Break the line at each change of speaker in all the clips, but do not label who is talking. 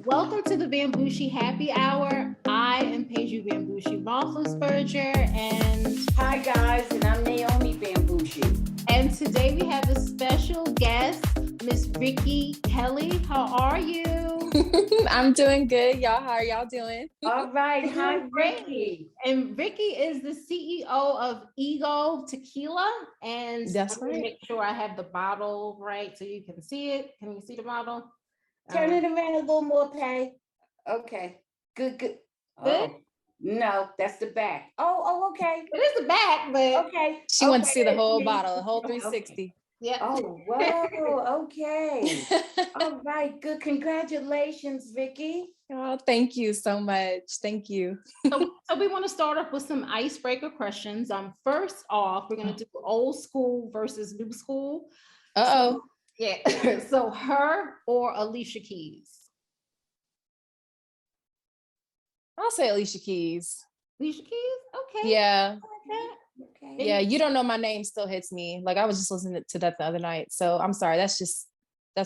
Welcome to the Bamgboshe Happy Hour. I am Paige Bamgboshe Roethlisberger, and
hi guys, and I'm Naomi Bamgboshe.
And today we have a special guest, Miss Rikki Kelly. How are you?
I'm doing good, y'all. How are y'all doing?
All right, hi Rikki.
And Rikki is the CEO of Ego Tequila, and
that's right.
Make sure I have the bottle right so you can see it. Can you see the bottle?
Turn it around a little more, Pay. Okay, good.
Good?
Oh, no, that's the back. Oh, okay.
It is the back, but
okay.
She wants to see the whole bottle, the whole 360. Okay.
Yeah.
Oh, wow. Okay. All right. Good. Congratulations, Rikki.
Oh, thank you so much. Thank you.
So we want to start off with some icebreaker questions. First off, we're going to do old school versus new school.
Uh-oh.
Yeah. So her or Alicia Keys?
I'll say Alicia Keys.
Alicia Keys? Okay.
Yeah.
Okay.
Yeah, You Don't Know My Name still hits me. Like, I was just listening to that the other night. So I'm sorry. That's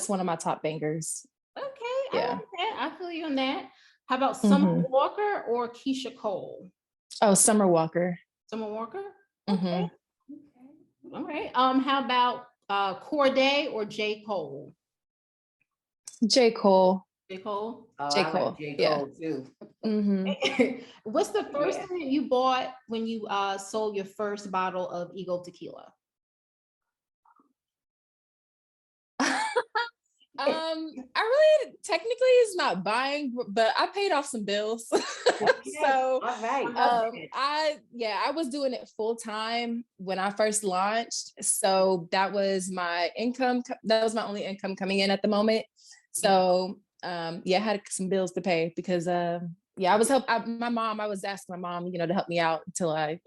one of my top bangers.
Okay.
Yeah.
I like that. I feel you on that. How about Summer Walker or Keisha Cole?
Oh, Summer Walker.
Summer Walker? Okay. All right. How about Corday or J. Cole?
J. Cole.
J. Cole?
Oh,
J.
I
Cole.
like J. Cole too.
What's the first thing that you bought when you sold your first bottle of Ego Tequila?
I really technically is not buying, but I paid off some bills. So
all right.
I was doing it full time when I first launched. So that was my income. That was my only income coming in at the moment. So I had some bills to pay because I was asking my mom, to help me out until I,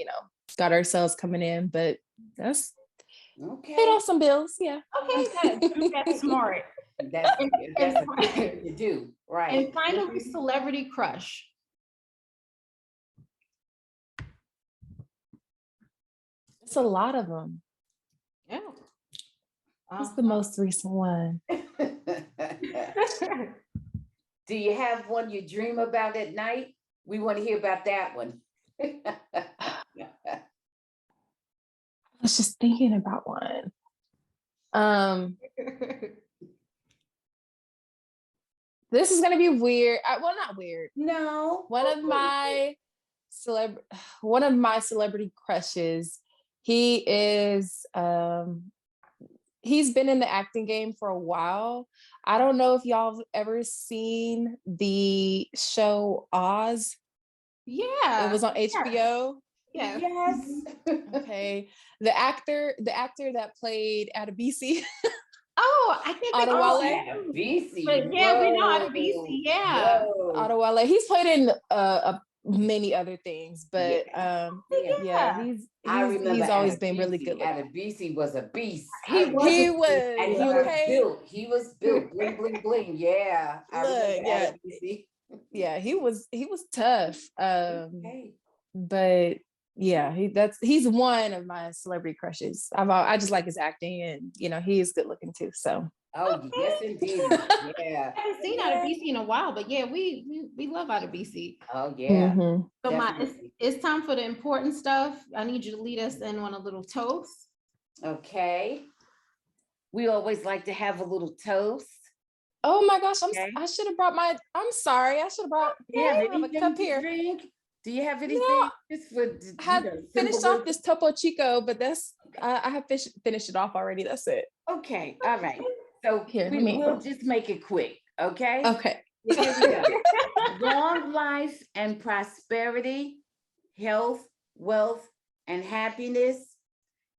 got our sales coming in, but that's paid off some bills. Yeah.
Okay, good. That's smart.
That's a good thing to do, right?
And finally, celebrity crush.
It's a lot of them.
Yeah.
What's the most recent one?
Do you have one you dream about at night? We want to hear about that one.
I was just thinking about one. This is gonna be weird. Well, not weird.
No.
One of my celebrity crushes. He is. He's been in the acting game for a while. I don't know if y'all have ever seen the show Oz.
Yeah.
It was on HBO.
Yeah.
Yes.
Okay. The actor that played Adebisi.
Oh, I think
Adewale.
Adebisi. Yeah, we know Adebisi. Yeah.
Adewale. He's played in many other things, but he's always been really good.
Adebisi was a beast.
He was.
And he was built. Bling, bling, bling. Yeah. Adebisi.
Yeah, he was tough. But yeah, he's one of my celebrity crushes. I just like his acting, and he is good looking too. So.
Oh yes, indeed. Yeah.
I haven't seen Adebisi in a while, but yeah, we love Adebisi.
Oh yeah.
So it's time for the important stuff. I need you to lead us in on a little toast.
Okay. We always like to have a little toast.
Oh my gosh, I should have brought I'm sorry. I should have brought
a cup here. Drink? Do you have anything?
No, I have finished off this Topo Chico, but I have finished it off already. That's it.
Okay. All right. So we'll just make it quick. Okay.
Okay.
Here we go. Long life and prosperity, health, wealth, and happiness.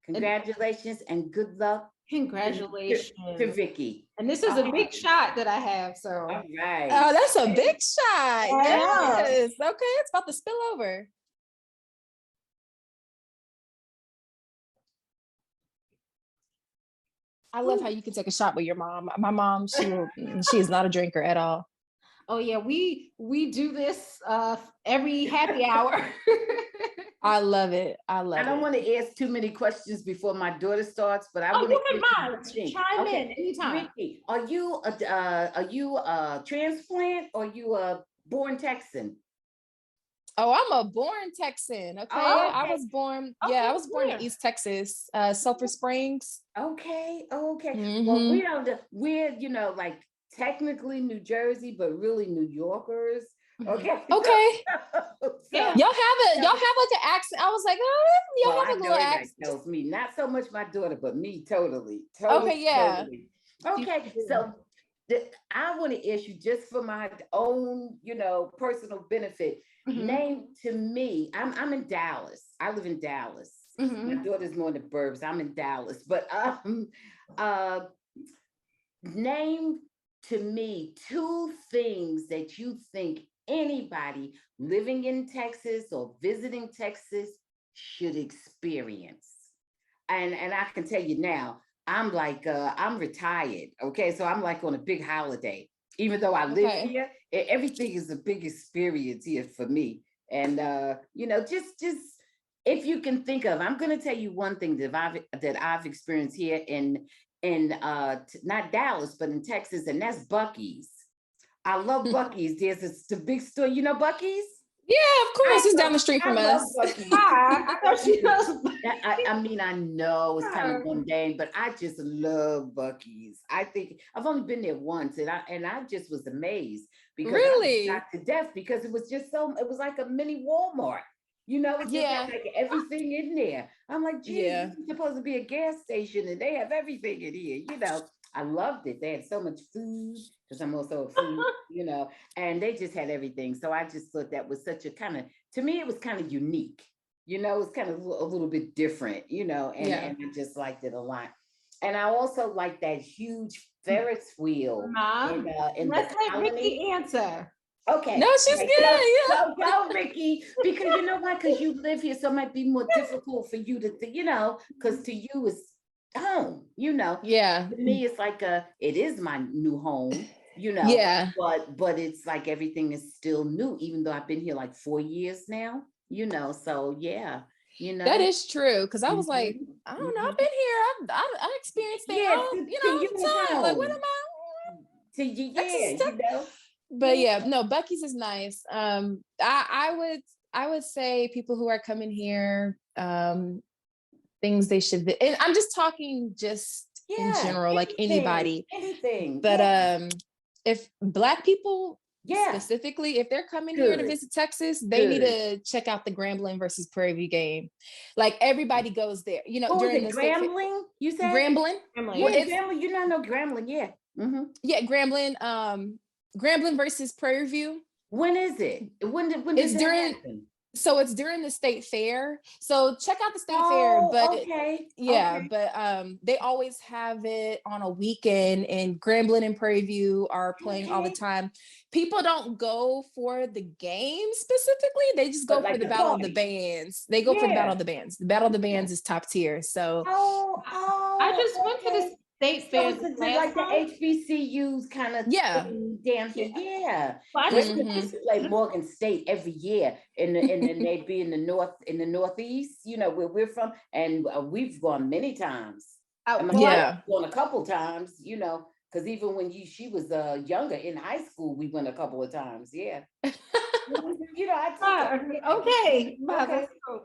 Congratulations and good luck.
Congratulations
to Rikki.
And this is a big shot that I have. So
all right.
Oh, that's a big shot. Yes. Okay, it's about to spill over. I love how you can take a shot with your mom. My mom, she is not a drinker at all.
Oh yeah, we do this every happy hour.
I love it. I love it.
I don't want to ask too many questions before my daughter starts, but I want
you can chime in anytime.
Rikki, are you a transplant or you a born Texan?
Oh, I'm a born Texan. Okay. I was born, I was born in East Texas, Sulphur Springs.
Okay. Well,
Mm-hmm.
we're like technically New Jersey, but really New Yorkers. Okay.
Okay.
So,
Y'all have like an accent. I was like, oh, y'all have a little accent.
Tells me, not so much my daughter, but me totally.
Okay, yeah.
Totally. Okay, so I want to ask you, just for my own, personal benefit, name to me. I'm in Dallas. I live in Dallas. My daughter's more in the burbs. I'm in Dallas, but name to me 2 things that you think anybody living in Texas or visiting Texas should experience. And I can tell you now, I'm like, I'm retired. Okay. So I'm like on a big holiday, even though I live here, everything is a big experience here for me. And, just if you can think of, I'm going to tell you one thing that I've experienced here in not Dallas, but in Texas, and that's Buc-ee's. I love Buc-ee's. There's the big store, Buc-ee's?
Yeah, of course. It's down the street from us.
I mean, I know it's kind of mundane, but I just love Buc-ee's. I think I've only been there once, and I just was amazed because I was shocked to death because it was just it was like a mini Walmart. It's just like everything in there. I'm like, geez, it's supposed to be a gas station, and they have everything in here. I loved it. They had so much food because I'm also a food, and they just had everything. So I just thought that was such a to me, it was kind of unique. It was kind of a little bit different, and I just liked it a lot. And I also like that huge Ferris wheel.
Let's let Rikki answer.
Okay.
No, she's good.
Go, Rikki, because you know why? Because you live here, so it might be more difficult for you to, because to you it's home,
Yeah.
To me, it's like it is my new home,
Yeah.
But it's like everything is still new, even though I've been here like 4 years now, so yeah.
That is true, because I was like, I don't know, I've been here, I experienced it all, all the time. Like, what am I?
To you,
But no, Buc-ee's is nice. I would say people who are coming here, things they should be, and I'm just talking in general, like anything. But if Black people specifically, if they're coming here to visit Texas, they need to check out the Grambling versus Prairie View game. Like, everybody goes there, during the
Grambling. You said
Grambling.
Grambling. You know Grambling, yeah.
Yeah, Grambling. Grambling versus Prairie View.
When is it? When does it happen?
So it's during the state fair. So check out the state fair. But but they always have it on a weekend, and Grambling and Prairie View are playing all the time. People don't go for the game specifically. They just go for the Battle of the Bands. They go for the Battle of the Bands. The Battle of the Bands is top tier. So
I just went to the state fair,
like the HBCUs kind of down here. This is like Morgan State every year, and then they'd be in the northeast, where we're from, and we've gone many times. I've gone a couple times, because even when she was younger in high school, we went a couple of times. Okay.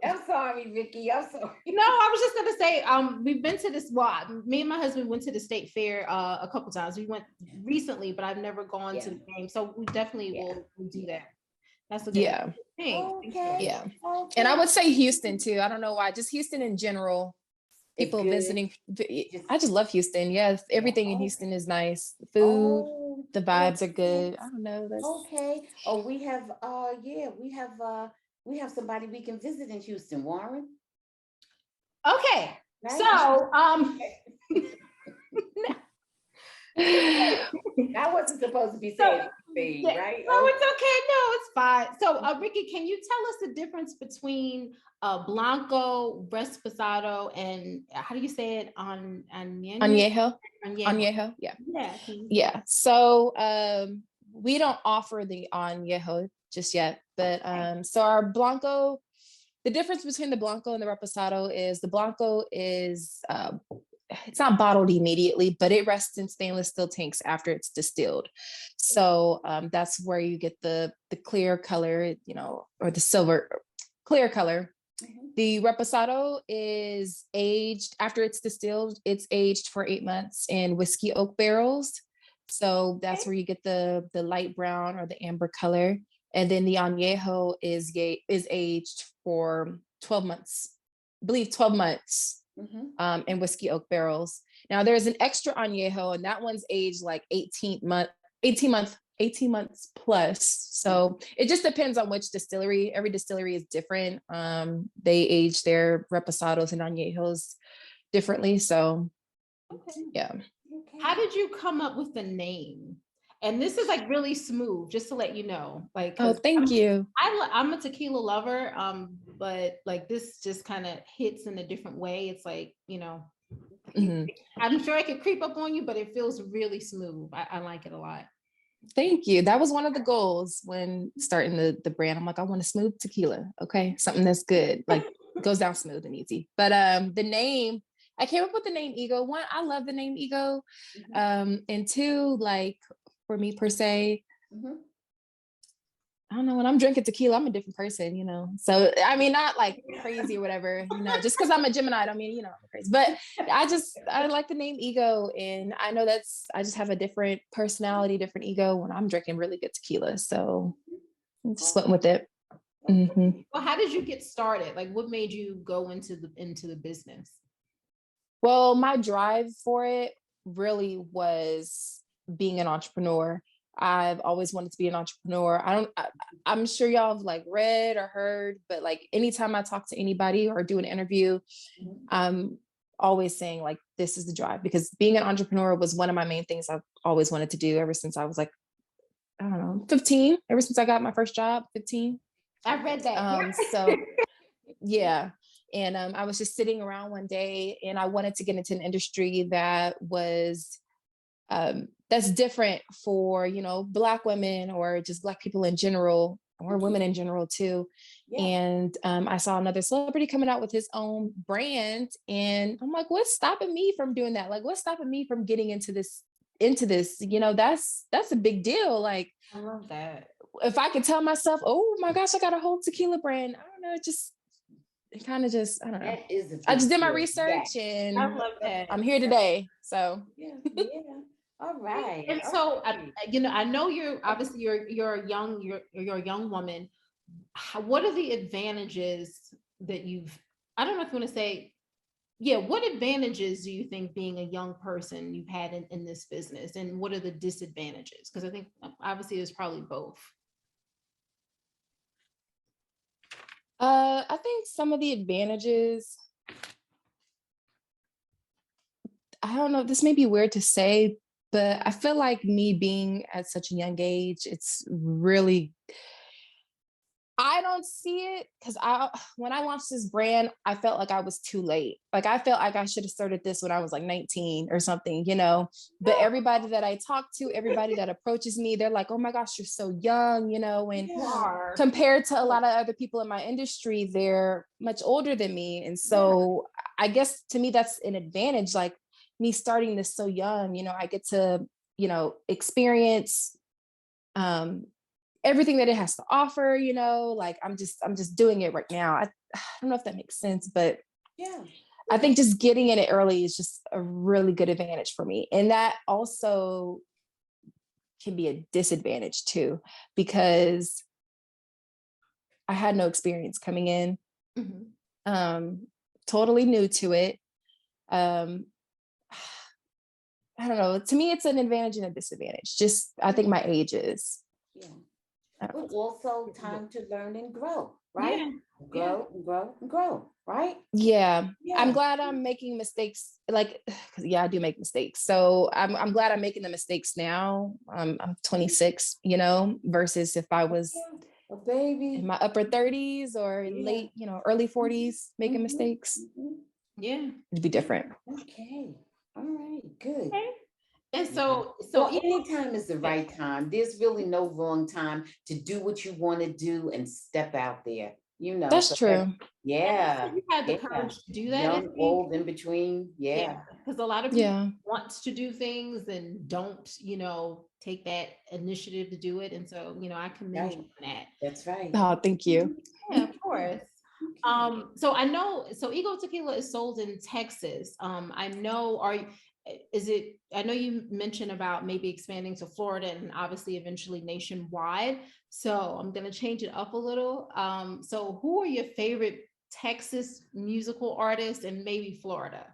I'm sorry, Rikki. I'm sorry.
I was just gonna say, we've been to this. Well, me and my husband went to the state fair a couple times. We went recently, but I've never gone to the game, so we definitely will do that. That's a good thing.
Okay.
And I would say Houston too. I don't know why, just Houston in general. People visiting. I just love Houston. Yes, everything in Houston is nice. The food, the vibes are good. I don't know.
Okay. Oh, we have somebody we can visit in Houston, Warren.
Okay. Right? So
that wasn't supposed to be said, right?
No, it's okay. No, it's fine. So Rikki, can you tell us the difference between Blanco, Reposado, and how do you say it?
Añejo. Añejo. Yeah. So we don't offer the Añejo just yet, but so our Blanco The difference between the Blanco and the Reposado is the Blanco is, it's not bottled immediately, but it rests in stainless steel tanks after it's distilled. So that's where you get the clear color, you know, or the silver clear color. The Reposado is aged after it's distilled. It's aged for 8 months in whiskey oak barrels. So that's where you get the light brown or the amber color. And then the añejo is aged for 12 months, I believe 12 months in whiskey oak barrels. Now there's an extra añejo, and that one's aged like 18 months plus. So it just depends on which distillery. Every distillery is different. They age their reposados and añejos differently. So yeah.
How did you come up with the name? And this is like really smooth, just to let you know. Like,
oh, thank you.
I'm a tequila lover, but like this just kind of hits in a different way. It's like, you know, I'm sure I could creep up on you, but it feels really smooth. I like it a lot.
Thank you. That was one of the goals when starting the brand. I'm like, I want a smooth tequila. Okay. Something that's good. Like goes down smooth and easy. But the name, I came up with the name Ego. One, I love the name Ego. And two, like for me per se, I don't know, when I'm drinking tequila, I'm a different person, you know? So, I mean, not like crazy or whatever, you know, just because I'm a Gemini, I don't mean, you know, I'm crazy, but I like the name Ego. And I know I just have a different personality, different ego when I'm drinking really good tequila. So I'm just went with it.
Well, how did you get started? Like what made you go into the business?
Well, my drive for it really was being an entrepreneur. I've always wanted to be an entrepreneur. I'm sure y'all have like read or heard, but like anytime I talk to anybody or do an interview, I'm always saying like, this is the drive, because being an entrepreneur was one of my main things I've always wanted to do ever since I was like, I don't know, 15, ever since I got my first job, 15.
I read that.
So yeah. And I was just sitting around one day and I wanted to get into an industry that was, that's different for, you know, Black women or just Black people in general, or women in general too. And I saw another celebrity coming out with his own brand, and I'm like, what's stopping me from doing that? Like, what's stopping me from getting into this? You know, that's a big deal. Like,
I love that.
If I could tell myself, oh my gosh, I got a whole tequila brand, I don't know, it kind of just, I don't know. I just did my research and
I love that.
I'm here today. So
All right.
And so, you know, I know you're obviously you're a young woman. What are the advantages that I don't know if you want to say, what advantages do you think being a young person you've had in this business, and what are the disadvantages? Because I think obviously there's probably both.
I think some of the advantages, I don't know, this may be weird to say, but I feel like me being at such a young age, it's really, I don't see it, because when I launched this brand, I felt like I was too late. Like I felt like I should have started this when I was like 19 or something, you know, but everybody that I talk to, everybody that approaches me, they're like, oh my gosh, you're so young, you know, and compared to a lot of other people in my industry, they're much older than me. And so I guess to me, that's an advantage. Like me starting this so young, you know, I get to, you know, experience, everything that it has to offer, you know, like I'm just doing it right now. I don't know if that makes sense, but I think just getting in it early is just a really good advantage for me. And that also can be a disadvantage too, because I had no experience coming in, totally new to it. I don't know. To me, it's an advantage and a disadvantage. Just, I think my age is.
But also time to learn and grow, right? Grow, right?
Yeah. I'm glad I'm making mistakes. Like, I do make mistakes. So I'm glad I'm making the mistakes now. I'm 26, you know, versus if I was
a baby
in my upper 30s or late, you know, early 40s making mistakes. It'd be different.
Okay. All right. Good.
Okay. And so
any time is the right time. There's really no wrong time to do what you want to do and step out there. you know.
That's true.
Yeah.
You had the courage to do that.
Young, old, in between. Yeah.
Because a lot of people want to do things and don't, take that initiative to do it. And so, I commend you on that.
That's right.
Oh, thank you.
Yeah, of course. So I know, Ego Tequila is sold in Texas. I know, I know you mentioned about maybe expanding to Florida and obviously eventually nationwide. So I'm going to change it up a little. So who are your favorite Texas musical artists and maybe Florida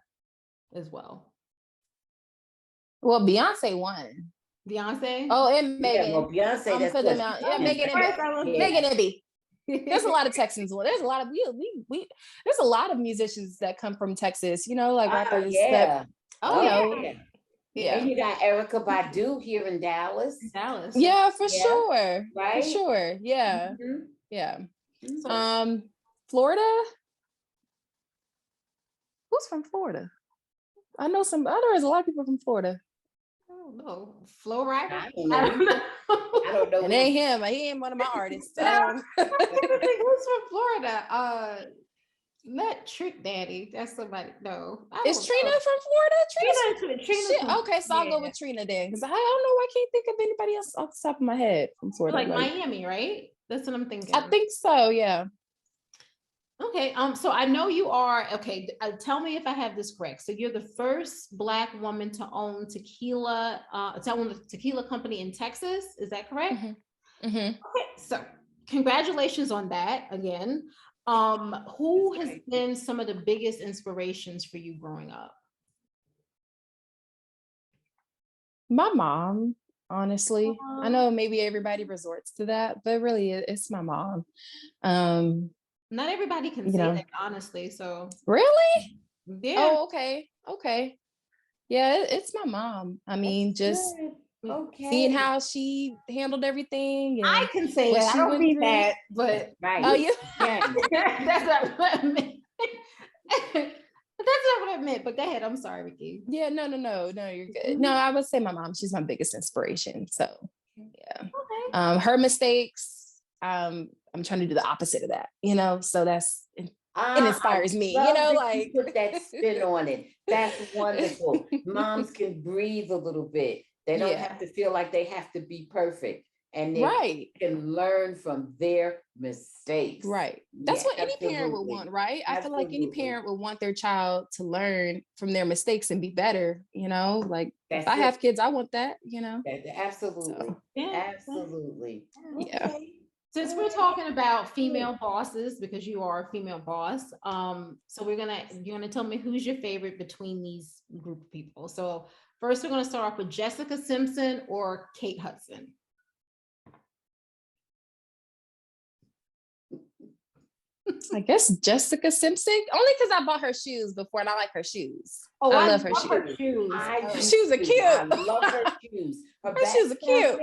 as well?
Well, Beyonce won.
Beyonce?
Oh, and Megan.
Yeah, well, Beyonce, that's
them out. Yeah, Megan and B. There's a lot of Texans. There's a lot of there's a lot of musicians that come from Texas, like rappers.
Yeah.
Yeah.
And you got Erykah Badu here in Dallas.
Yeah, for sure.
Right?
For sure. Yeah.
Mm-hmm.
Yeah.
So,
Florida. Who's from Florida? I know there's a lot of people from Florida.
I don't know. Flo Rida?
I don't know.
And ain't him. He ain't one of my artists.
Who's from Florida? Not Trick Daddy. That's somebody. No.
Is Trina from
Florida? Trina.
Okay, so I'll go with Trina then, because I don't know. I can't think of anybody else off the top of my head from Florida.
Like Miami, right? That's what I'm thinking.
I think so. Yeah.
Okay. So I know you are. Okay. Tell me if I have this correct. So you're the first Black woman to own tequila company in Texas. Is that correct?
Mm-hmm. Mm-hmm.
Okay. So congratulations on that again. Who has been some of the biggest inspirations for you growing up?
My mom, honestly. I know maybe everybody resorts to that, but really it's my mom.
Not everybody can say that, honestly. So
really?
Yeah.
Oh, okay. Yeah, it's my mom. I mean, just seeing how she handled everything. And
I can say that. I don't mean that, but
right.
Oh, yeah.
That's not what I meant. That's not what I meant. But go ahead. I'm sorry, Rikki.
Yeah, no, you're good. No, I would say my mom. She's my biggest inspiration. So, yeah.
Okay.
Her mistakes. I'm trying to do the opposite of that. So that's it inspires me.
You put that spin on it. That's wonderful. Moms can breathe a little bit. They don't have to feel like they have to be perfect. And they can learn from their mistakes.
Right. That's what any parent would want, right? I feel like any parent would want their child to learn from their mistakes and be better, like if I have kids, I want that,
Absolutely. So, absolutely.
Yeah.
Okay. Since we're talking about female bosses, because you are a female boss, so you're gonna tell me who's your favorite between these group of people. So first, we're gonna start off with Jessica Simpson or Kate Hudson.
I guess Jessica Simpson, only because I bought her shoes before and I like her shoes.
Oh,
I love her shoes. Her shoes are cute.
I love her shoes. Her
shoes are cute.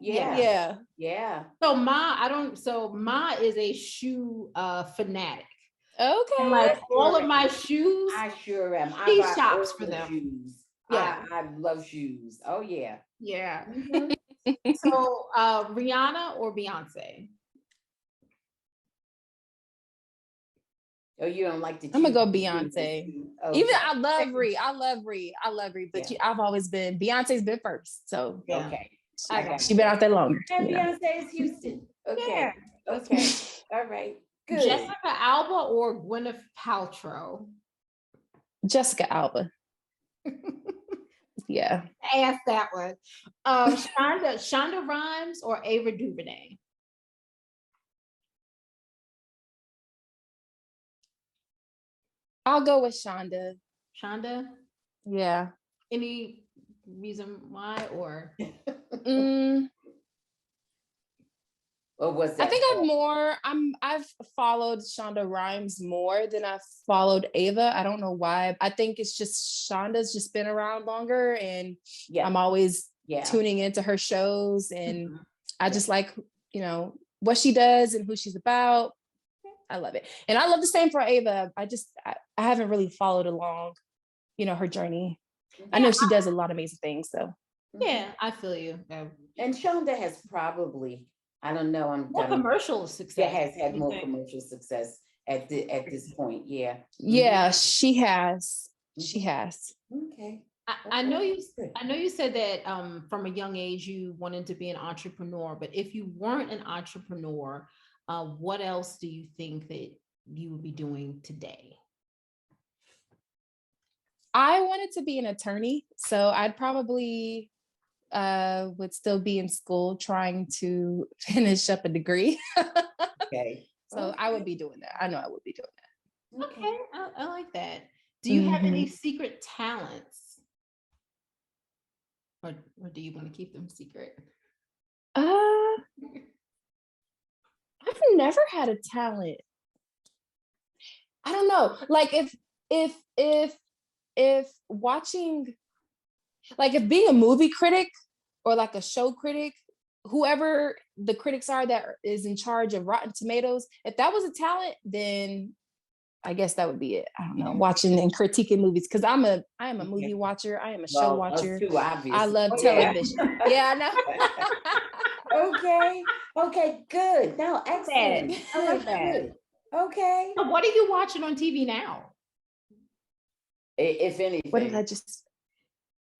Yeah.
So Ma is a shoe fanatic.
Okay.
And like all of my shoes,
I sure am.
She shops for them.
Shoes.
Yeah.
I love shoes. Oh yeah.
Yeah. So Rihanna or Beyonce?
Oh, you don't like the.
I'm gonna go Beyonce.
Okay.
Even I love Ree, but I've always been Beyonce's been first. So
okay,
she been out there longer.
And Beyonce is Houston. Okay, okay, all right, good.
Jessica Alba or Gwyneth Paltrow?
Jessica Alba. Yeah.
Ask that one. Shonda Rhimes or Ava DuVernay?
I'll go with Shonda.
Shonda?
Yeah.
Any reason why or?
What was that?
I think I've followed Shonda Rhimes more than I've followed Ava. I don't know why. I think it's just Shonda's just been around longer and I'm always tuning into her shows and I just like, what she does and who she's about. I love it. And I love the same for Ava. I haven't really followed along, her journey. I know she does a lot of amazing things. So
yeah, I feel you.
And Shonda has probably I don't know.
More commercial success.
It has had more commercial success at this point. Yeah.
Yeah, she has. She has.
Okay.
I know you said that from a young age you wanted to be an entrepreneur, but if you weren't an entrepreneur, what else do you think that you would be doing today?
I wanted to be an attorney, so I'd probably would still be in school trying to finish up a degree.
Okay.
So I would be doing that. I know I would be doing that.
Okay, I like that. Do you have any secret talents? Or do you want to keep them secret?
I've never had a talent. I don't know. Like if watching, like if being a movie critic or like a show critic, whoever the critics are that is in charge of Rotten Tomatoes, if that was a talent, then I guess that would be it. I don't know, watching and critiquing movies, because I am a movie watcher. I am a show watcher.
Too,
I love television. Yeah, I
know. Okay, good. Now, excellent. I like that. Okay.
So what are you watching on TV now?
If anything.
What did I just?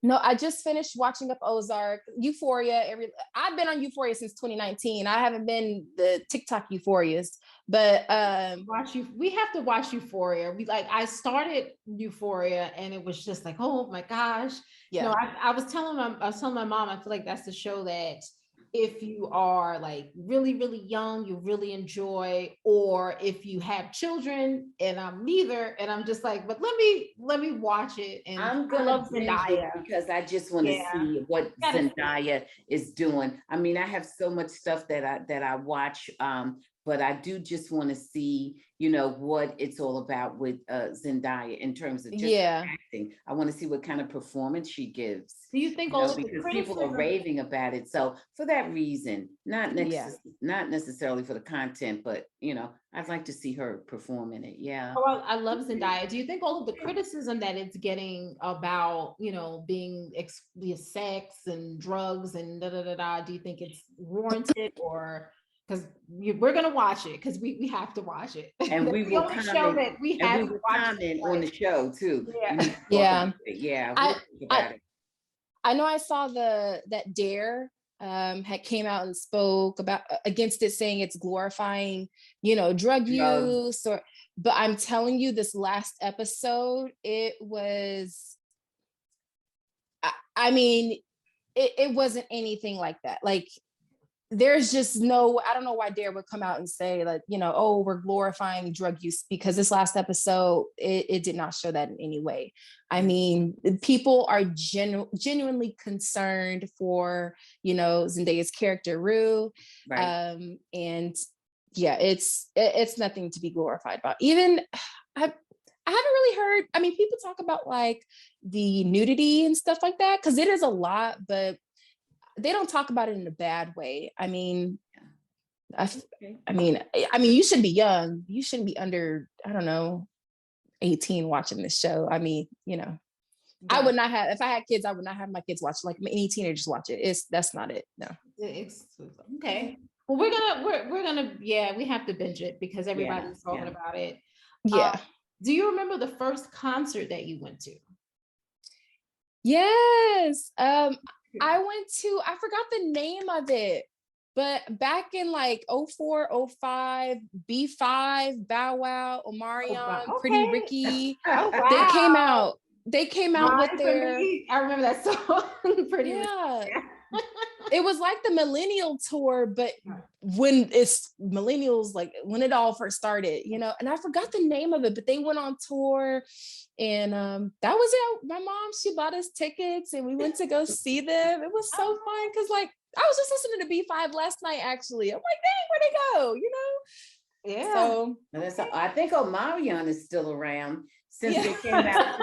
No, I just finished watching up Ozark, Euphoria. I've been on Euphoria since 2019. I haven't been the TikTok Euphorias, but
we have to watch Euphoria. I started Euphoria and it was just like, oh my gosh. Yeah. No, I was telling my mom, I feel like that's the show that if you are like really, really young, you really enjoy, or if you have children, and I'm neither, and I'm just like, but let me watch it. And
I'm gonna love Zendaya because I just want to see what Zendaya is doing. I mean, I have so much stuff that I watch, but I do just want to see, what it's all about with Zendaya in terms of just acting. I want to see what kind of performance she gives.
Do you think
because people are raving about it? So for that reason, not necessarily for the content, but I'd like to see her perform in it. Yeah.
Oh, I love Zendaya. Do you think all of the criticism that it's getting about, being sex and drugs and do you think it's warranted, or because we're gonna watch it because we have to watch it,
and we will comment, that we have to comment on the show too.
I know I saw that Dare had came out and spoke about against it, saying it's glorifying, drug use, but I'm telling you, this last episode, it was, I mean, it wasn't anything like that. Like, there's just I don't know why Dare would come out and say like, oh, we're glorifying drug use, because this last episode, it did not show that in any way. I mean, people are genuinely concerned for, Zendaya's character, Rue. Right. And yeah, it's nothing to be glorified about. Even I haven't really heard, I mean, people talk about like the nudity and stuff like that, because it is a lot, but they don't talk about it in a bad way. I mean, I mean, you should be young. You shouldn't be under, I don't know, 18 watching this show. I mean, I would not have, if I had kids, I would not have my kids watch, like any teenagers watch it. That's not it. No.
It's okay. Well, we're gonna, we have to binge it because everybody's talking about it.
Yeah.
Do you remember the first concert that you went to?
Yes. I forgot the name of it, but back in like 04, 05, B5, Bow Wow, Omarion, Pretty Ricky, they came out with their,
I remember that song. Pretty Ricky.
It was like the millennial tour, but when it's millennials, like when it all first started, and I forgot the name of it, but they went on tour, and that was it. My mom, she bought us tickets and we went to go see them. It was so fun because like I was just listening to B5 last night, actually. I'm like, dang, where'd they go?
Yeah.
So I think Omarion is still around. Since they came out,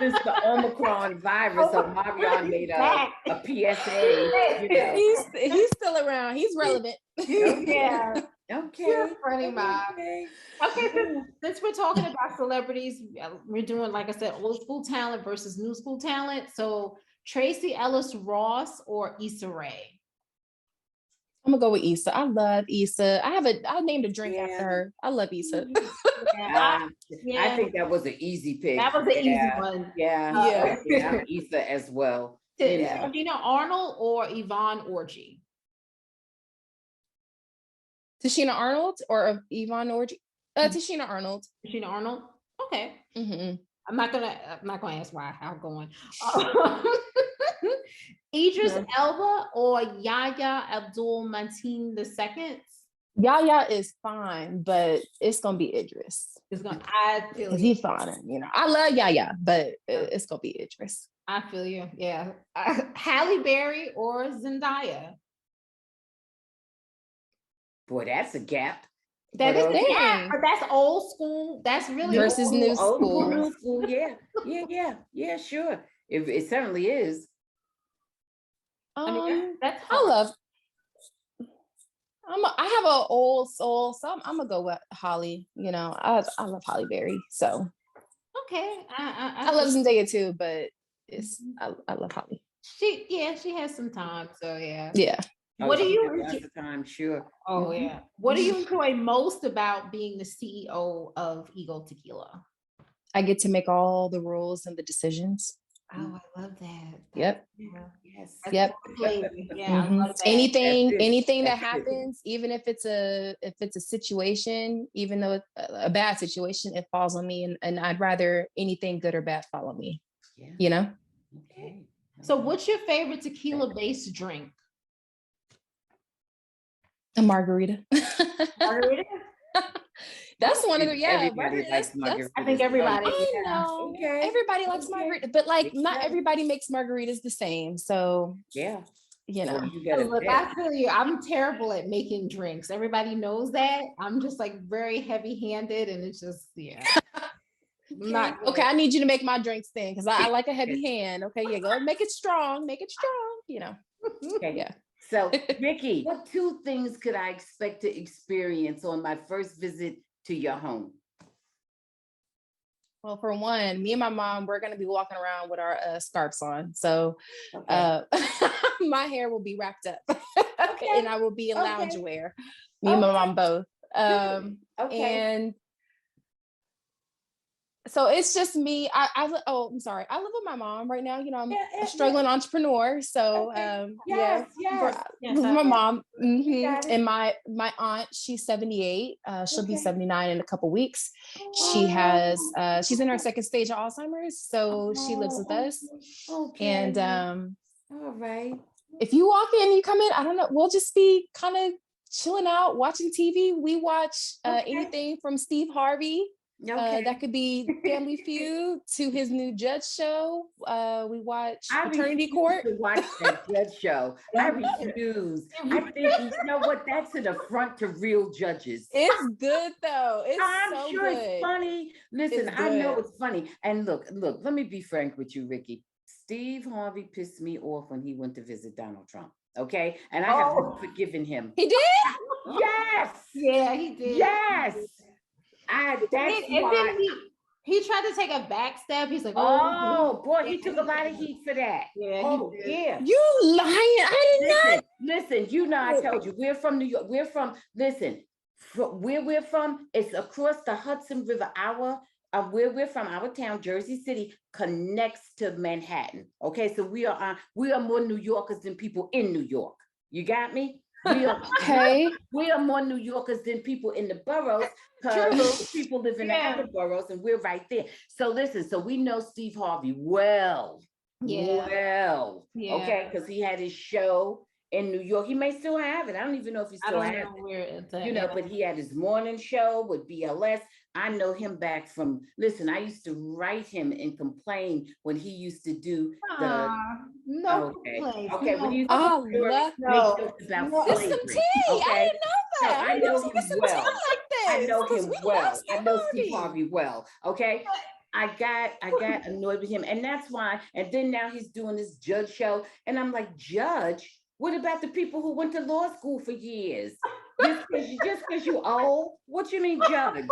since the Omicron virus, Omarion made a PSA.
He's still around. He's relevant.
Yeah.
Okay.
You're funny, Mom. Okay, since we're talking about celebrities, we're doing, like I said, old school talent versus new school talent. So Tracy Ellis Ross or Issa Rae?
I'm gonna go with Issa. I love Issa. I named a drink after her. I love Issa.
I think that was an easy pick.
That was an easy one.
Yeah. I'm Issa as well.
Tashina Arnold or Yvonne Orji?
Tashina Arnold or Yvonne Orji? Tashina Arnold.
Tashina Arnold. Okay.
Mm-hmm.
I'm not gonna ask why. I'm going. Idris Elba or Yahya Abdul-Mateen II?
Yahya is fine, but it's gonna be Idris.
I feel
he's fine. You know, I love Yahya, but it's gonna be Idris.
I feel you. Yeah. Halle Berry or Zendaya?
Boy, that's a gap.
That is a gap, but that's old school. That's really
versus new school.
New school. Yeah, sure. It certainly is.
I mean, that's
I have an old soul, so I'm gonna go with Holly. You know, I love Halle Berry. So
okay,
I love Zendaya too, but I love Holly.
She has some time. So yeah.
What do you enjoy? Time, sure.
Oh yeah. What do you enjoy most about being the CEO of Ego Tequila?
I get to make all the rules and the decisions.
Oh, I love that.
Yep.
Yes.
Yep.
Yeah. I love that.
Anything that happens, even if it's a situation, even though it's a bad situation, it falls on me, and I'd rather anything good or bad follow me. Yeah. You know.
Okay. So, what's your favorite tequila-based drink?
A margarita.
Margarita?
That's one of the
everybody likes margaritas.
I think everybody.
I know. Okay. Everybody likes margarita, but like not everybody makes margaritas the same. So you know.
Look, I feel you. I'm terrible at making drinks. Everybody knows that. I'm just like very heavy-handed, and it's just not good.
Okay, I need you to make my drinks then, because I like a heavy hand. Okay, go make it strong. Make it strong. You know.
Okay. Yeah. So, Rikki, what 2 things could I expect to experience on my first visit to your home?
Well, for one, me and my mom, we're going to be walking around with our scarves on. So my hair will be wrapped up and I will be in loungewear. Me and my mom both. And so it's just me. I'm sorry. I live with my mom right now. You know, I'm a struggling entrepreneur. So with my mom and my aunt, she's 78. She'll be 79 in a couple weeks. She has she's in her 2nd stage of Alzheimer's, so she lives with us. And
all right.
If you walk in, you come in, I don't know, we'll just be kind of chilling out, watching TV. We watch anything from Steve Harvey. That could be Family Feud to his new judge show. We watch Paternity Court.
To watch that judge show. I refuse. I think you know what? That's an affront to real judges.
It's good though.
I'm sure it's funny. Listen, I know it's funny. And look. Let me be frank with you, Rikki. Steve Harvey pissed me off when he went to visit Donald Trump. Okay, and I have forgiven him.
He did?
Yes.
Yeah, he did.
Yes. Then
he tried to take a back step. He's like,
boy, he took a lot of heat for that.
Yeah,
You lying? I did not.
Listen, you know, I told you, we're from New York. We're from, where we're from, it's across the Hudson River. Where we're from, our town, Jersey City, connects to Manhattan. Okay, so we are more New Yorkers than people in New York. You got me? We are more New Yorkers than people in the boroughs, because people live in the other boroughs, and we're right there. So listen, so we know Steve Harvey well. Okay, because he had his show in New York. He may still have it. I don't even know if he still has it. But he had his morning show with BLS. I know him back from, I used to write him and complain when he used to do when he used to make jokes about slavery.
I didn't know that.
So I know him well. I know him well. I know Steve Harvey well. Okay. I got annoyed with him, and that's why. And then now he's doing this judge show, and I'm like, Judge, what about the people who went to law school for years? Just because you old? What you mean, Judge?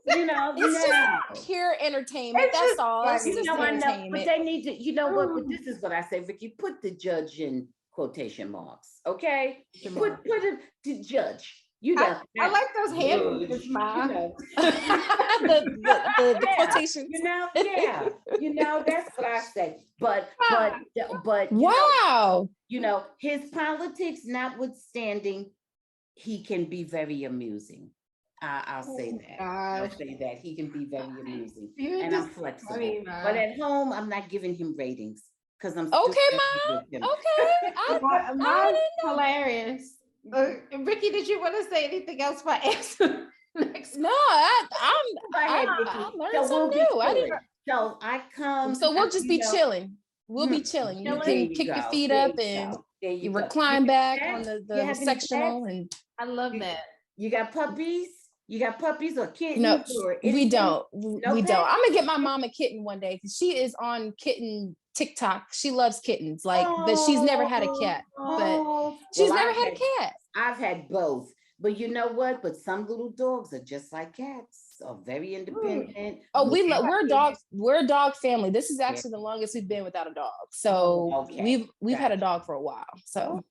You know,
it's just pure entertainment. That's all. It's just entertainment.
But they need to, you know what? But this is what I say, Rikki, put the judge in quotation marks. Okay, put him to judge. You know,
I like those hand movements, Ma.
The quotations.
You know, that's what I say. But
wow.
You know, his politics notwithstanding, he can be very amusing. I'll say that. I'll say that he can be very amusing, and I'm flexible. Funny, but at home, I'm not giving him ratings because I'm
okay, Mom. Okay,
Mom's hilarious. Rikki, did you want to say anything else for answer?
No, I learned something new. I didn't.
So I come.
So we'll just be chilling. We'll be chilling. You can kick your feet up and you recline back on the sectional, and
I love that.
You got puppies? You got puppies or kittens?
No, we don't.
No
we
pets?
don't. I'm gonna get my mom a kitten one day because she is on kitten TikTok. She loves kittens, but she's never had a cat. But she's never had a cat.
I've had both. But you know what? But some little dogs are just like cats, are very independent.
Oh, we're a dog family. This is actually the longest we've been without a dog. So we've had a dog for a while. So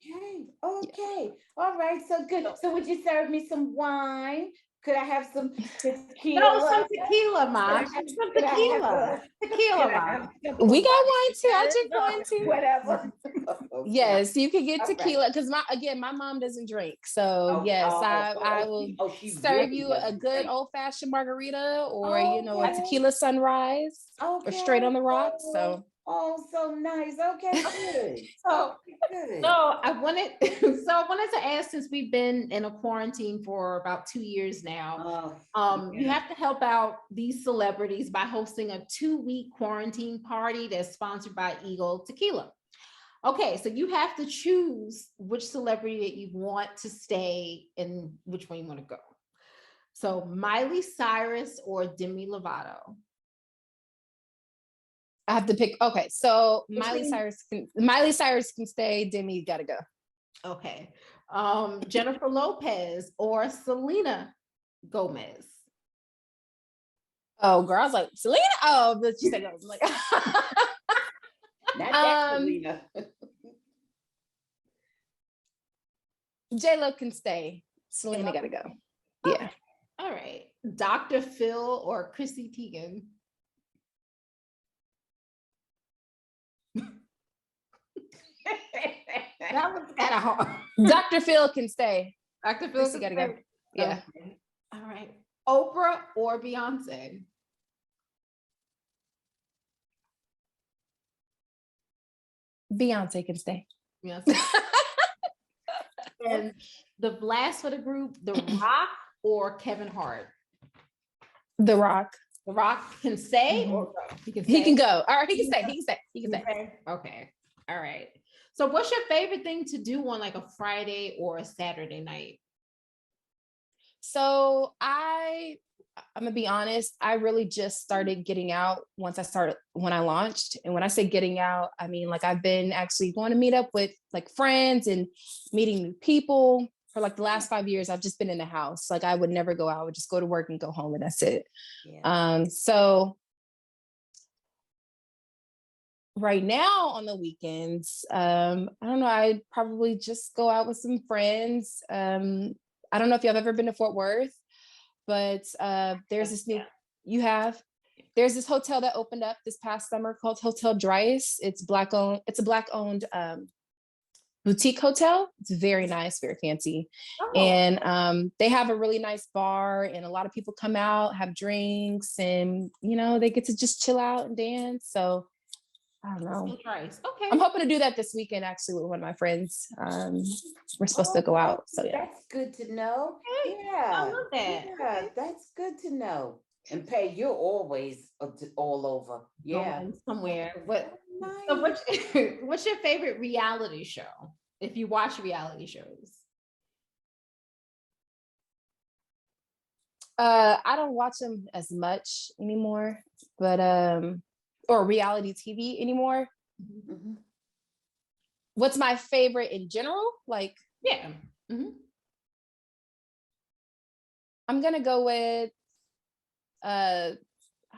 okay. All right, so good. So would you serve me some wine? Could I have some tequila?
No, some tequila, Ma. Some tequila. Tequila, Ma.
We got wine too. I drink wine too.
Whatever.
Yes, you can get tequila because my mom doesn't drink. So I will serve you a good old-fashioned margarita or a tequila sunrise or straight on the rocks. So
so nice. Okay, good.
So I wanted to ask, since we've been in a quarantine for about 2 years now, you have to help out these celebrities by hosting a 2-week quarantine party that's sponsored by Ego Tequila. Okay, so you have to choose which celebrity that you want to stay and which one you want to go. So Miley Cyrus or Demi Lovato?
I have to pick. Okay, so Miley Cyrus can stay. Demi gotta go.
Okay, Jennifer Lopez or Selena Gomez?
Oh, girl, I was like Selena. Oh, but she said I was like,
not that Selena.
J-Lo can stay. Selena gotta go. Yeah.
All right, Dr. Phil or Chrissy Teigen? That was kind of hard.
Dr. Phil can stay.
Dr. Phil
gotta go. Yeah.
Okay. All right. Oprah or Beyonce?
Beyonce can stay.
Beyonce. And the last for the group, The Rock or Kevin Hart?
The Rock.
The Rock can stay or go?
He can go. All right, he can stay. He can stay.
Okay. All right. So what's your favorite thing to do on like a Friday or a Saturday night?
So I'm gonna be honest, I really just started getting out when I launched. And when I say getting out, I mean like I've been actually going to meet up with like friends and meeting new people. For like the last 5 years, I've just been in the house. Like I would never go out. I would just go to work and go home and that's it. Yeah. So right now on the weekends, I don't know, I'd probably just go out with some friends. I don't know if y'all have ever been to Fort Worth, but there's this there's this hotel that opened up this past summer called Hotel Dryce. It's a Black owned boutique hotel. It's very nice, very fancy. And they have a really nice bar and a lot of people come out, have drinks, and they get to just chill out and dance. So I don't know.
Nice. Okay.
I'm hoping to do that this weekend actually with one of my friends. We're supposed to go out. So yeah.
That's good to know.
Okay. Yeah. I love that.
Yeah, that's good to know. And Pay, you're always all over. Yeah.
Going somewhere. So what's your favorite reality show? If you watch reality shows.
I don't watch them as much anymore, but or reality TV anymore. Mm-hmm. What's my favorite in general? Like,
yeah. Mm-hmm.
I'm gonna go with I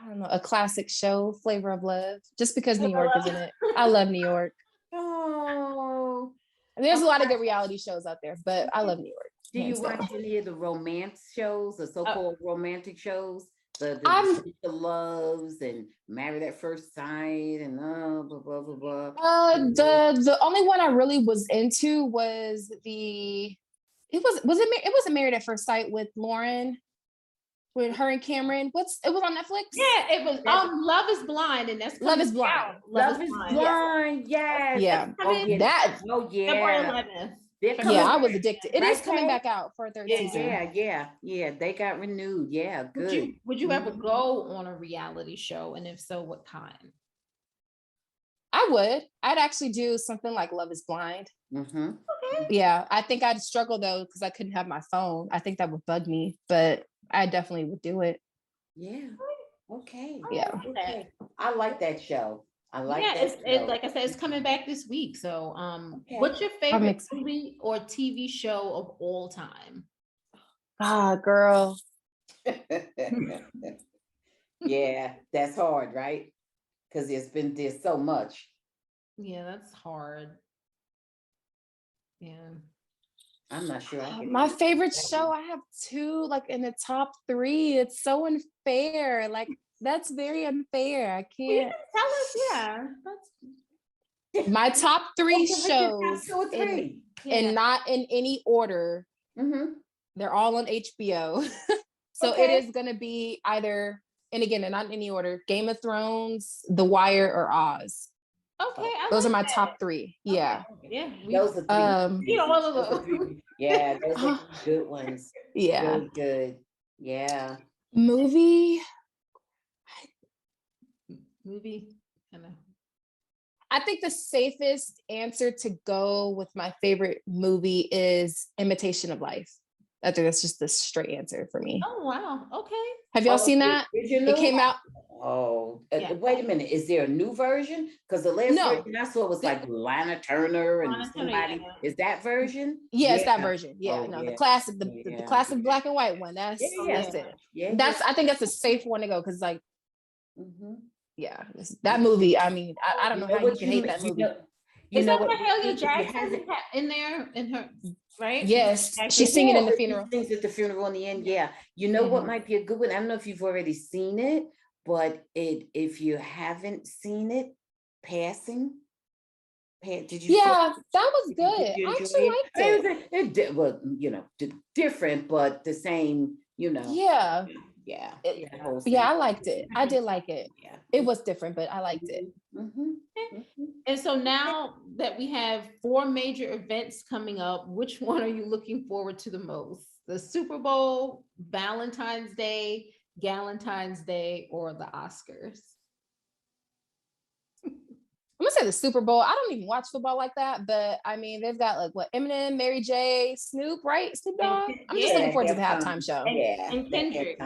don't know, a classic show, Flavor of Love, just because New York is in it. I love New York.
Oh,
There's a lot of good reality shows out there, but I love New York.
Do you watch any of the romance shows, the so-called romantic shows? The Loves and Married at First Sight and blah blah blah blah.
The only one I really was into was it wasn't Married at First Sight with Lauren, with her and Cameron. It was on Netflix?
Yeah, it was Love is Blind, and that's
Love is Blind.
Love is Blind. Yes.
Yeah.
February 11th.
Yeah, I was addicted. It is coming back out for a third season.
Yeah. They got renewed. Yeah, good.
Would you ever go on a reality show? And if so, what kind?
I would. I'd actually do something like Love is Blind.
Mm-hmm.
Okay. Yeah, I think I'd struggle though because I couldn't have my phone. I think that would bug me, but I definitely would do it.
Yeah. Okay.
Yeah.
Okay. I like that show.
It's like I said, it's coming back this week. So, what's your favorite movie or TV show of all time?
Ah, girl.
Yeah, that's hard, right? Because there's so much.
Yeah, that's hard. Yeah.
I'm not sure.
My favorite show, I have two, like in the top 3. It's so unfair. Like, that's very unfair. I can't
tell us. Yeah,
that's my top 3 shows, and not in any order.
Mm-hmm.
They're all on HBO. So it is going to be either, and again, they're not in any order: Game of Thrones, The Wire, or Oz.
Okay,
those are my top 3. Yeah,
yeah. Those are 3.
All of those.
Yeah, those are good ones.
Yeah,
good. Yeah.
Movie.
I think the safest answer to go with my favorite movie is Imitation of Life. I think that's just the straight answer for me.
Oh, wow. Okay.
Have y'all seen that? It came out.
Oh, wait a minute. Is there a new version? Because the last version I saw was like Lana Turner and somebody. Yeah. Is that version?
Yeah, it's that version. Yeah, the classic, the classic black and white one. That's it. Yeah, I think that's a safe one to go because like, yeah, that movie. I mean, I don't know how you can hate that movie.
Is that Mahalia Jackson in there in her? Right?
Yes, she's singing in the funeral.
She sings at the funeral in the end. Yeah, you know what might be a good one. I don't know if you've already seen it, but if you haven't seen it, Passing. Did you?
Yeah, that was good. I actually liked
it. Well, different, but the same.
Yeah.
Yeah.
I liked it. I did like it. Yeah. It was different, but I liked it.
And so now that we have 4 major events coming up, which one are you looking forward to the most? The Super Bowl, Valentine's Day, Galentine's Day, or the Oscars?
I'm gonna say the Super Bowl. I don't even watch football like that, but I mean, they've got like Eminem, Mary J, Snoop, right? Snoop Dogg. I'm just looking forward to the halftime show.
And Kendrick.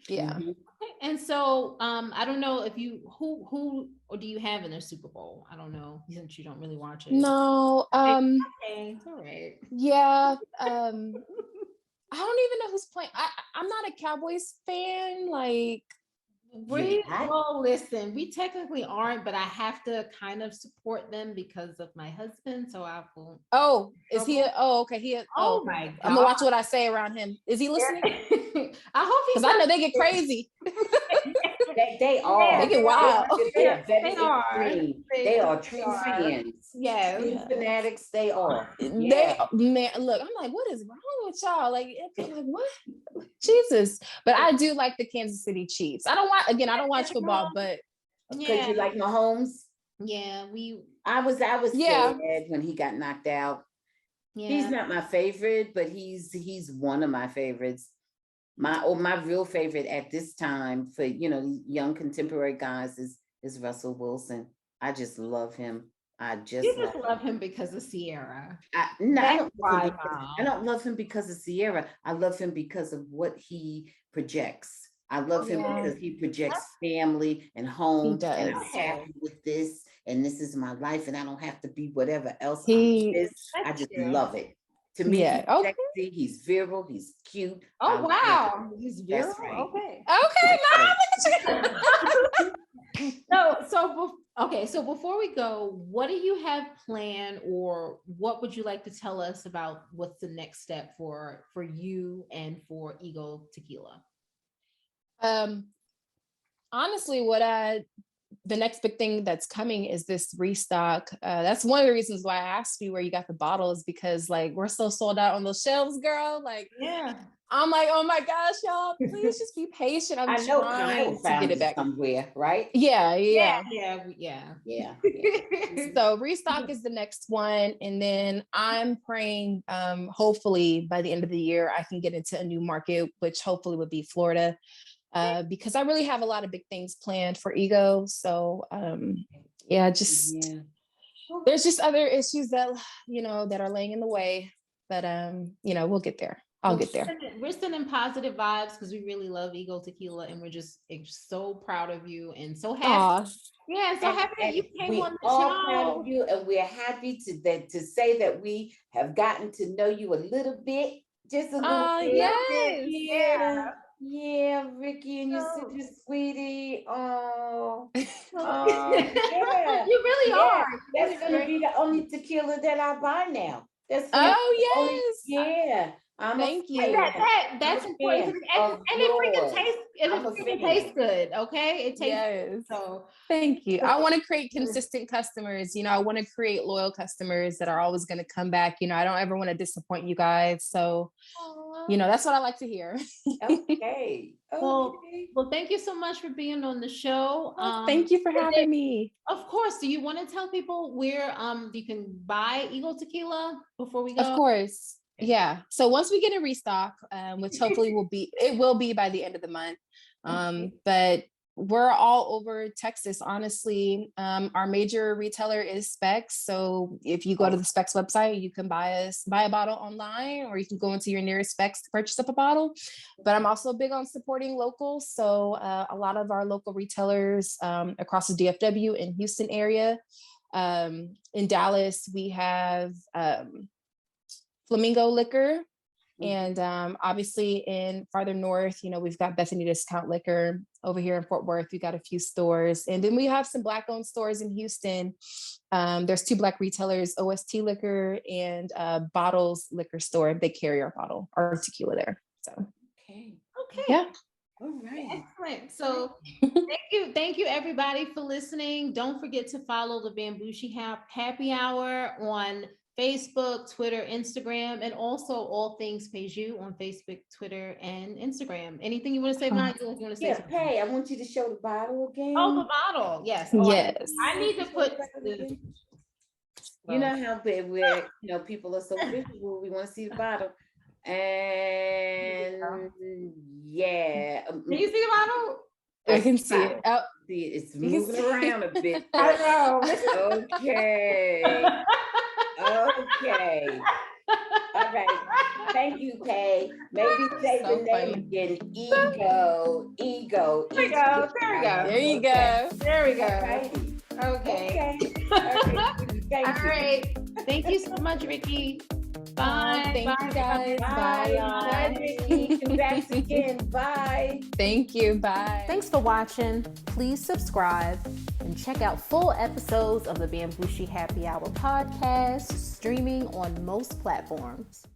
Yeah.
And so I don't know if you who or do you have in the Super Bowl? I don't know since you don't really watch it.
No.
Okay, it's all right.
Yeah. I don't even know who's playing. I'm not a Cowboys fan. Like,
well, listen, we technically aren't, but I have to kind of support them because of my husband. So I will.
Oh, is he? Okay.
Oh my God.
I'm gonna watch what I say around him. Is he listening?
I hope he's.
Because I know they get crazy.
They are.
They get wild.
They are true fans.
Yeah.
True fanatics. They are.
Man, look, I'm like, what is wrong with y'all? Like what? Jesus. But I do like the Kansas City Chiefs. I don't watch football, but
because you like Mahomes.
Yeah,
I was sad when he got knocked out. Yeah. He's not my favorite, but he's one of my favorites. My real favorite at this time for young contemporary guys is Russell Wilson. I just love him. I just
love him because of Sierra.
I don't love him because of Sierra. I love him because of what he projects. I love him because he projects family and home. And I'm happy with this, and this is my life, and I don't have to be whatever else. I just love it. To me, he's sexy, he's virile, he's cute.
Oh, wow. He's virile? Right.
Okay,
Mom. So before we go, what do you have planned, or what would you like to tell us about what's the next step for you and for Ego Tequila?
Honestly, the next big thing that's coming is this restock. That's one of the reasons why I asked you where you got the bottles, because like we're so sold out on those shelves, girl. Like,
yeah,
I'm like, oh my gosh, y'all, please just be patient. I'm trying to get it back
somewhere, right?
Yeah. So restock is the next one, and then I'm praying, hopefully by the end of the year, I can get into a new market, which hopefully would be Florida. Because I really have a lot of big things planned for Ego. So there's just other issues that, that are laying in the way, but we'll get there. I'll get there.
We're sending positive vibes because we really love Ego Tequila, and we're just so proud of you and so happy.
Aww.
Yeah, so happy that you came on the show.
All proud of you, and we're happy to say that we have gotten to know you a little bit, just a little bit.
Yes.
Yeah, Rikki, and you're such a sweetie. Oh,
yeah. You really are.
That's gonna be the only tequila that I buy now. Thank you.
That's important, and it freaking tastes. It tastes good. Okay, it tastes. So
thank you. I want to create consistent customers. I want to create loyal customers that are always going to come back. I don't ever want to disappoint you guys. So. That's what I like to hear.
Okay.
Well, thank you so much for being on the show.
Thank you for having me.
Of course. Do you want to tell people where you can buy Ego Tequila before we go?
Of course. Yeah. So once we get a restock, which hopefully will be by the end of the month. But we're all over Texas, honestly. Our major retailer is Specs. So if you go to the Specs website, you can buy a bottle online, or you can go into your nearest Specs to purchase up a bottle. But I'm also big on supporting local. So a lot of our local retailers across the DFW and Houston area. In Dallas, we have Flamingo Liquor. And obviously in farther north, we've got Bethany Discount Liquor. Over here in Fort Worth, we got a few stores. And then we have some Black-owned stores in Houston. There's 2 Black retailers, OST Liquor and Bottles Liquor Store. They carry our tequila there. So
okay.
Yeah.
All right.
Excellent. So thank you everybody for listening. Don't forget to follow the Bamgboshe Happy Hour on Facebook, Twitter, Instagram, and also All Things Peju on Facebook, Twitter, and Instagram. Anything you want to say, Mike? You want to say something?
Hey, I want you to show the bottle again.
Oh, the bottle. Yes.
Yes.
I need to put
you know how big we're, people are so visual. We want to see the bottle. And yeah.
Can you see the bottle?
I can see it. Oh.
See, it's moving around a bit.
I know.
Okay. Okay. All right. Thank you, Kay. Maybe say the name again. Ego.
There we go.
There you go.
There we go.
Right.
Okay.
All
right. Thank you so much, Rikki. Bye.
Thank you, guys.
Bye, Rikki. Congrats again. Bye.
Thank you. Bye.
Thanks for watching. Please subscribe and check out full episodes of the Bamgboshe Happy Hour podcast, streaming on most platforms.